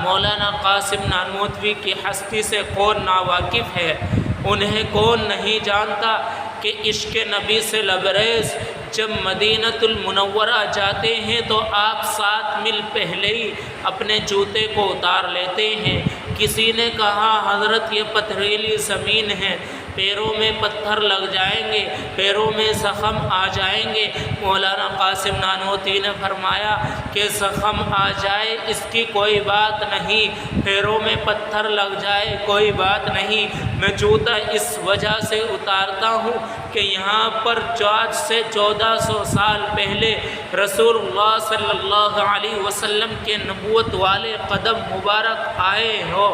مولانا قاسم نانوتوی کی ہستی سے کون ناواقف ہے؟ انہیں کون نہیں جانتا کہ عشق نبی سے لبریز جب مدینۃ المنورہ جاتے ہیں تو آپ 7 میل پہلے ہی اپنے جوتے کو اتار لیتے ہیں۔ کسی نے کہا حضرت یہ پتھریلی زمین ہے، پیروں میں پتھر لگ جائیں گے، پیروں میں زخم آ جائیں گے۔ مولانا قاسم نانوتوی نے فرمایا کہ زخم آ جائے اس کی کوئی بات نہیں، پیروں میں پتھر لگ جائے کوئی بات نہیں، میں جوتا اس وجہ سے اتارتا ہوں کہ یہاں پر 4 سے 1400 سال پہلے رسول اللہ صلی اللہ علیہ وسلم کے نبوت والے قدم مبارک آئے ہو،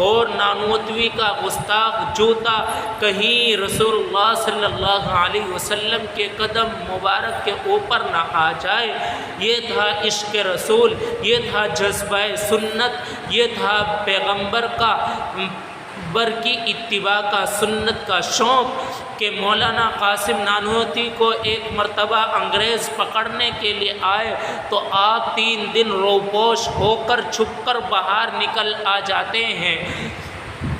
اور نانوتوی کا گستاخ جوتا کہیں رسول اللہ صلی اللہ علیہ وسلم کے قدم مبارک کے اوپر نہ آ جائے۔ یہ تھا عشق رسول، یہ تھا جذبہ سنت، یہ تھا پیغمبر کا کی اتباع کا، سنت کا شوق کہ مولانا قاسم نانوتوی کو ایک مرتبہ انگریز پکڑنے کے لیے آئے تو آپ 3 دن روپوش ہو کر چھپ کر باہر نکل آ جاتے ہیں۔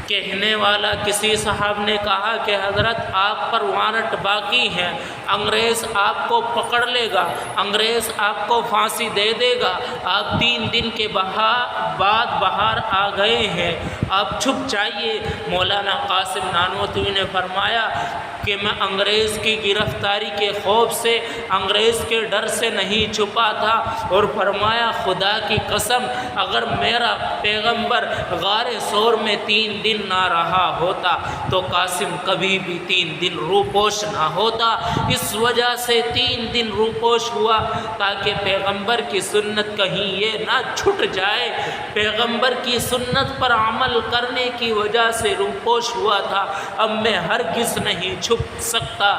کہنے والا کسی صاحب نے کہا کہ حضرت آپ پر وارنٹ باقی ہے، انگریز آپ کو پکڑ لے گا، انگریز آپ کو پھانسی دے دے گا، آپ 3 دن کے بعد باہر آ گئے ہیں، آپ چھپ جائیے۔ مولانا قاسم نانوتوی نے فرمایا کہ میں انگریز کی گرفتاری کے خوف سے، انگریز کے ڈر سے نہیں چھپا تھا، اور فرمایا خدا کی قسم اگر میرا پیغمبر غار ثور میں 3 دن نہ رہا ہوتا تو قاسم کبھی بھی 3 دن روپوش نہ ہوتا۔ اس وجہ سے 3 دن روپوش ہوا تاکہ پیغمبر کی سنت کہیں یہ نہ چھٹ جائے، پیغمبر کی سنت پر عمل کرنے کی وجہ سے روپوش ہوا تھا، اب میں ہرگز نہیں چھپ سکتا۔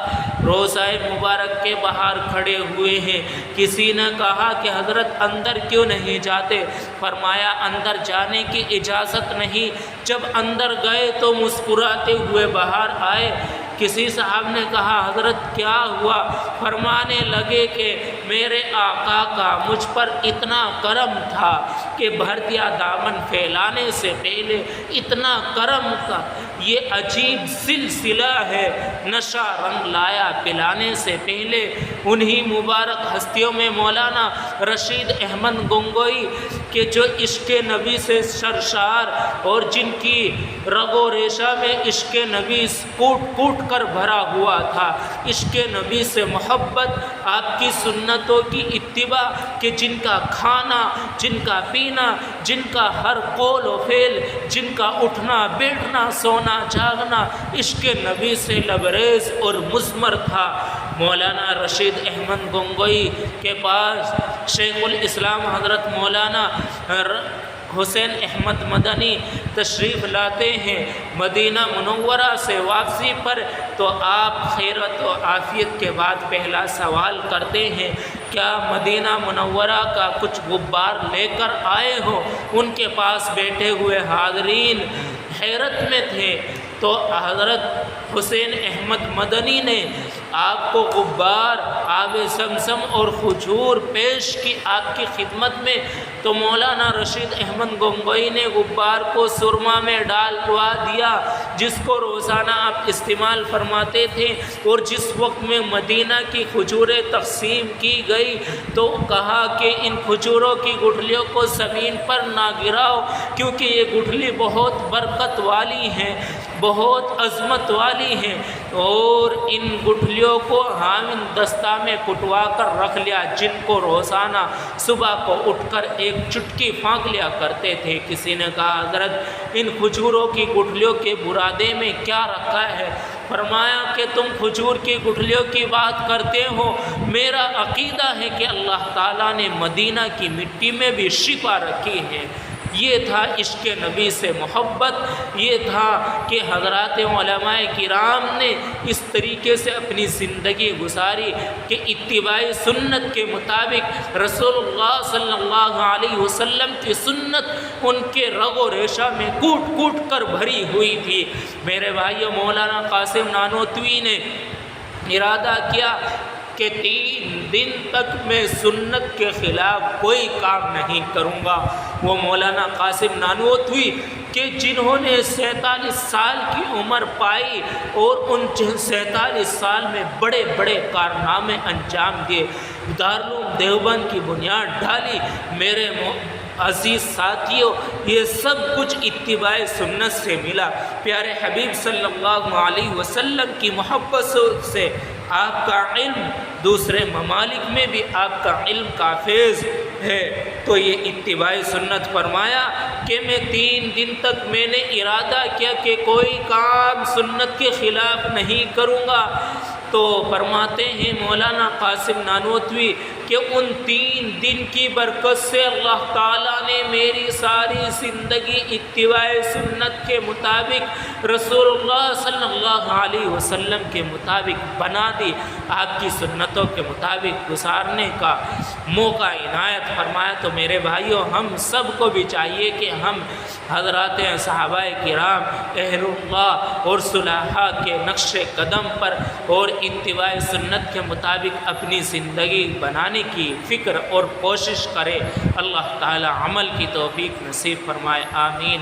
روضہ مبارک کے باہر کھڑے ہوئے ہیں، کسی نے کہا کہ حضرت اندر کیوں نہیں جاتے؟ فرمایا اندر جانے کی اجازت نہیں، جب اندر گئے تو مسکراتے ہوئے باہر آئے۔ کسی صاحب نے کہا حضرت کیا ہوا؟ فرمانے لگے کہ میرے آقا کا مجھ پر اتنا کرم تھا کہ بھر دیا دامن پھیلانے سے پہلے، اتنا کرم کا یہ عجیب سلسلہ ہے، نشہ رنگ لایا پلانے سے پہلے۔ انہی مبارک ہستیوں میں مولانا رشید احمد گنگوئی کہ جو عشق نبی سے سرشار اور جن کی رگ و ریشہ میں عشق نبی کوٹ کوٹ کر بھرا ہوا تھا، عشق نبی سے محبت، آپ کی سنتوں کی اتباع، کہ جن کا کھانا، جن کا پینا، جن کا ہر قول و فعل، جن کا اٹھنا بیٹھنا سونا جاگنا عشق نبی سے لبریز اور مضمر تھا۔ مولانا رشید احمد گنگوئی کے پاس شیخ الاسلام حضرت مولانا حسین احمد مدنی تشریف لاتے ہیں مدینہ منورہ سے واپسی پر، تو آپ خیرت و عافیت کے بعد پہلا سوال کرتے ہیں کیا مدینہ منورہ کا کچھ غبار لے کر آئے ہو؟ ان کے پاس بیٹھے ہوئے حاضرین حیرت میں تھے، تو حضرت حسین احمد مدنی نے آپ کو غبار، آب زمزم اور کھجور پیش کی آپ کی خدمت میں، تو مولانا رشید احمد گنگوئی نے غبار کو سرما میں ڈالوا دیا جس کو روزانہ آپ استعمال فرماتے تھے، اور جس وقت میں مدینہ کی کھجوریں تقسیم کی گئی تو کہا کہ ان کھجوروں کی گٹھلیوں کو زمین پر نہ گراؤ کیونکہ یہ گٹھلی بہت برکت والی ہیں، بہت عظمت والی ہیں، اور ان گٹھلیوں کو حامل دستہ میں کٹوا کر رکھ لیا جن کو روزانہ صبح کو اٹھ کر ایک چٹکی پھونک لیا کرتے تھے۔ کسی نے کہا حضرت ان کھجوروں کی گٹھلیوں کے برادے میں کیا رکھا ہے؟ فرمایا کہ تم کھجور کی گٹھلیوں کی بات کرتے ہو، میرا عقیدہ ہے کہ اللہ تعالیٰ نے مدینہ کی مٹی میں بھی شفا رکھی ہے۔ یہ تھا عشق نبی سے محبت، یہ تھا کہ حضرات علماء کرام نے اس طریقے سے اپنی زندگی گزاری کہ اتباع سنت کے مطابق رسول اللہ صلی اللہ علیہ وسلم کی سنت ان کے رگ و ریشہ میں کوٹ کوٹ کر بھری ہوئی تھی۔ میرے بھائیو، مولانا قاسم نانوتوی نے ارادہ کیا کہ 3 دن تک میں سنت کے خلاف کوئی کام نہیں کروں گا۔ وہ مولانا قاسم نانوتوی کہ جنہوں نے 47 سال کی عمر پائی اور ان 47 سال میں بڑے بڑے کارنامے انجام دیے، دارالعلوم دیوبند کی بنیاد ڈالی۔ میرے عزیز ساتھیوں، یہ سب کچھ اتباع سنت سے ملا۔ پیارے حبیب صلی اللہ علیہ وسلم کی محبت سے آپ کا علم دوسرے ممالک میں بھی آپ کا علم کا فیض ہے، تو یہ اتباع سنت فرمایا کہ میں 3 دن تک میں نے ارادہ کیا کہ کوئی کام سنت کے خلاف نہیں کروں گا۔ تو فرماتے ہیں مولانا قاسم نانوتوی کہ ان 3 دن کی برکت سے اللہ تعالیٰ نے میری ساری زندگی اتباع سنت کے مطابق، رسول اللہ صلی اللہ علیہ وسلم کے مطابق بنا دی، آپ کی سنتوں کے مطابق گزارنے کا موقع عنایت فرمایا۔ تو میرے بھائیوں، ہم سب کو بھی چاہیے کہ ہم حضرات صحابہ کرام اہل اللہ اور صلحاء کے نقش قدم پر اور اتباع سنت کے مطابق اپنی زندگی بنانے کی فکر اور کوشش کرے۔ اللہ تعالی عمل کی توفیق نصیب فرمائے، آمین۔